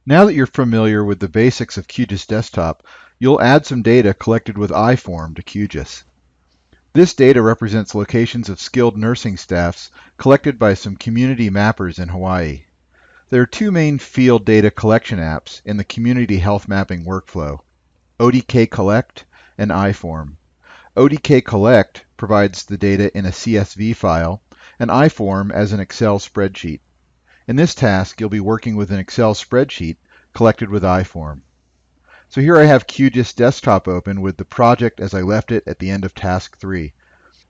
Now that you're familiar with the basics of QGIS Desktop, you'll add some data collected with iForm to QGIS. This data represents locations of skilled nursing staffs collected by some community mappers in Hawaii. There are two main field data collection apps in the community health mapping workflow, ODK Collect and iForm. ODK Collect provides the data in a CSV file and iForm as an Excel spreadsheet. In this task, you'll be working with an Excel spreadsheet collected with iForm. So here I have QGIS Desktop open with the project as I left it at the end of task 3.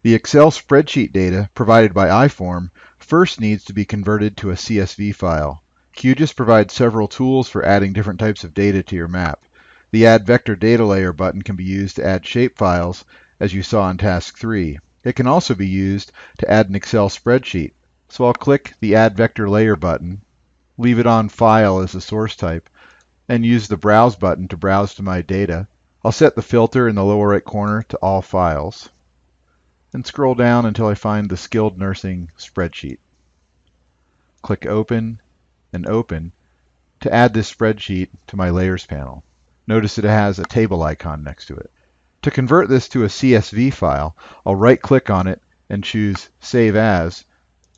The Excel spreadsheet data provided by iForm first needs to be converted to a CSV file. QGIS provides several tools for adding different types of data to your map. The Add Vector Data Layer button can be used to add shapefiles, as you saw in task 3. It can also be used to add an Excel spreadsheet. So I'll click the Add Vector Layer button, leave it on File as the source type, and use the Browse button to browse to my data. I'll set the filter in the lower right corner to All Files, and scroll down until I find the Skilled Nursing spreadsheet. Click Open and Open to add this spreadsheet to my Layers panel. Notice that it has a table icon next to it. To convert this to a CSV file, I'll right-click on it and choose Save As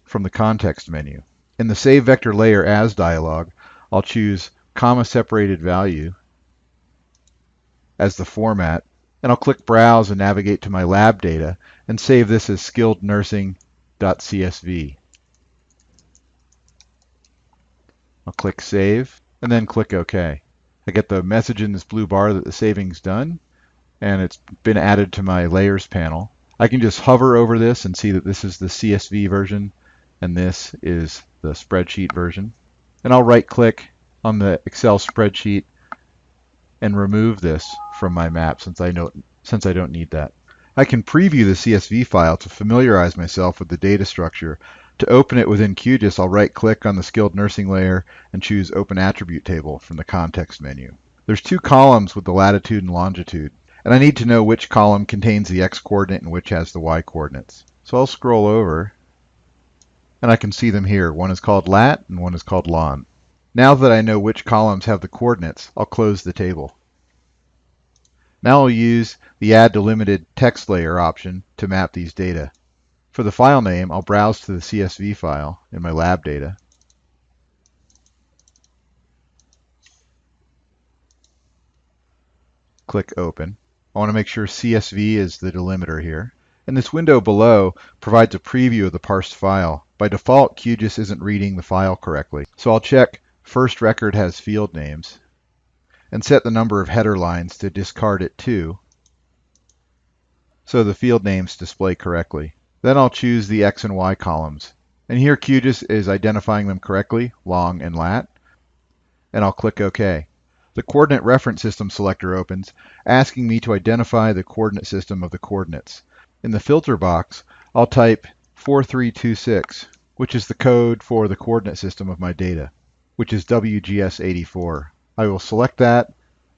from the context menu. In the Save Vector Layer As dialog, I'll choose comma-separated value as the format, and I'll click Browse and navigate to my lab data and save this as skillednursing.csv. I'll click Save and then click OK. I get the message in this blue bar that the saving's done and it's been added to my Layers panel. I can just hover over this and see that this is the CSV version and this is the spreadsheet version. And I'll right-click on the Excel spreadsheet and remove this from my map since I don't need that. I can preview the CSV file to familiarize myself with the data structure. To open it within QGIS, I'll right-click on the Skilled Nursing layer and choose Open Attribute Table from the context menu. There's two columns with the latitude and longitude, and I need to know which column contains the x-coordinate and which has the y-coordinates. So I'll scroll over, and I can see them here. One is called lat and one is called lon. Now that I know which columns have the coordinates, I'll close the table. Now I'll use the Add Delimited Text Layer option to map these data. For the file name, I'll browse to the CSV file in my lab data. Click Open. I want to make sure CSV is the delimiter here. And this window below provides a preview of the parsed file. By default, QGIS isn't reading the file correctly. So I'll check First Record has field names and set the number of header lines to discard it 2 so the field names display correctly. Then I'll choose the X and Y columns. And here QGIS is identifying them correctly, long and lat. And I'll click OK. The Coordinate Reference System selector opens, asking me to identify the coordinate system of the coordinates. In the filter box, I'll type 4326, which is the code for the coordinate system of my data, which is WGS 84. I will select that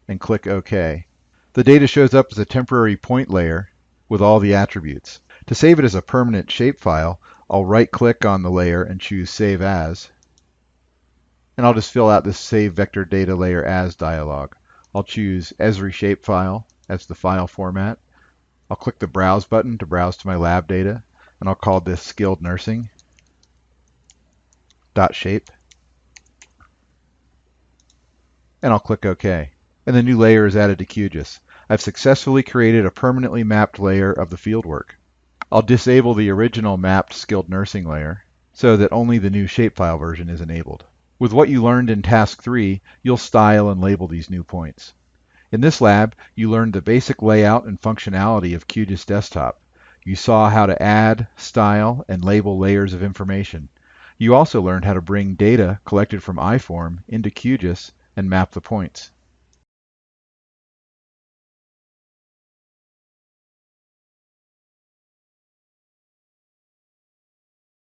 and click OK. The data shows up as a temporary point layer with all the attributes. To save it as a permanent shapefile, I'll right-click on the layer and choose Save As. And I'll just fill out this Save Vector Data Layer As dialog. I'll choose Esri Shapefile as the file format. I'll click the Browse button to browse to my lab data, and I'll call this Skilled Nursing .shape. And I'll click OK. And the new layer is added to QGIS. I've successfully created a permanently mapped layer of the fieldwork. I'll disable the original mapped Skilled Nursing layer so that only the new shapefile version is enabled. With what you learned in Task 3, you'll style and label these new points. In this lab, you learned the basic layout and functionality of QGIS Desktop. You saw how to add, style, and label layers of information. You also learned how to bring data collected from iForm into QGIS and map the points.